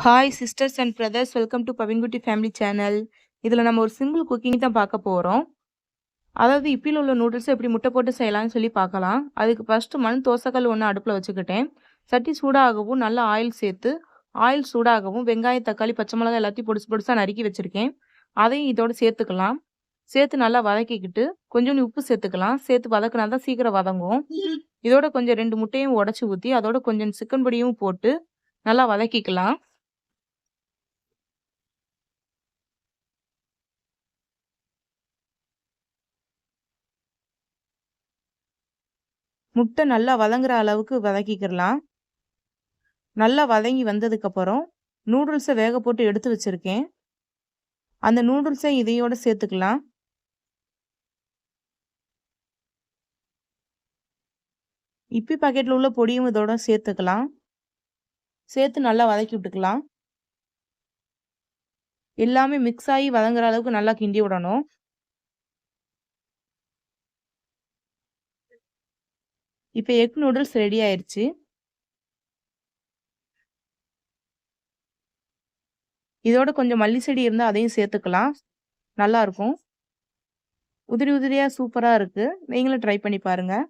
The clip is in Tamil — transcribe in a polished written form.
Hi sisters and brothers, welcome to Bavinkutti family channel. இதில் நம்ம ஒரு சிம்பிள் குக்கிங் தான் பார்க்க போகிறோம். அதாவது இப்பியில் உள்ள நூடுல்ஸை எப்படி முட்டை போட்டு செய்யலாம்னு சொல்லி பார்க்கலாம். அதுக்கு ஃபஸ்ட்டு மண் தோசைக்கல் ஒன்று அடுப்பில் வச்சுக்கிட்டேன். சட்டி சூடாகவும் நல்லா ஆயில் சேர்த்து ஆயில் சூடாகவும் வெங்காயம், தக்காளி, பச்சை மிளகாய் எல்லாத்தையும் பொடிசு பொடிசாக நறுக்கி வச்சுருக்கேன். அதையும் இதோட சேர்த்துக்கலாம். சேர்த்து நல்லா வதக்கிக்கிட்டு கொஞ்சோண்டு உப்பு சேர்த்துக்கலாம். சேர்த்து வதக்கினா தான் சீக்கிரம் வதங்கும். இதோட கொஞ்சம் 2 முட்டையும் உடச்சி ஊற்றி அதோட கொஞ்சம் சிக்கன் பொடியும் போட்டு நல்லா வதக்கிக்கலாம். முட்டை நல்லா வதங்குற அளவுக்கு வதக்கிக்கிடலாம். நல்லா வதங்கி வந்ததுக்கப்புறம் நூடுல்ஸை வேக போட்டு எடுத்து வச்சுருக்கேன். அந்த நூடுல்ஸை இதையோட சேர்த்துக்கலாம். இப்பி பாக்கெட்டில் உள்ள பொடியும் இதோட சேர்த்துக்கலாம். சேர்த்து நல்லா வதக்கி விட்டுக்கலாம். எல்லாமே மிக்ஸ் ஆகி வதங்குற அளவுக்கு நல்லா கிண்டி விடணும். இப்போ எக் நூடுல்ஸ் ரெடி ஆயிடுச்சு. இதோட கொஞ்சம் மல்லி செடி இருந்தால் அதையும் சேர்த்துக்கலாம். நல்லா இருக்கும். உதிரி உதிரியாக சூப்பராக இருக்குது. நீங்களும் ட்ரை பண்ணி பாருங்கள்.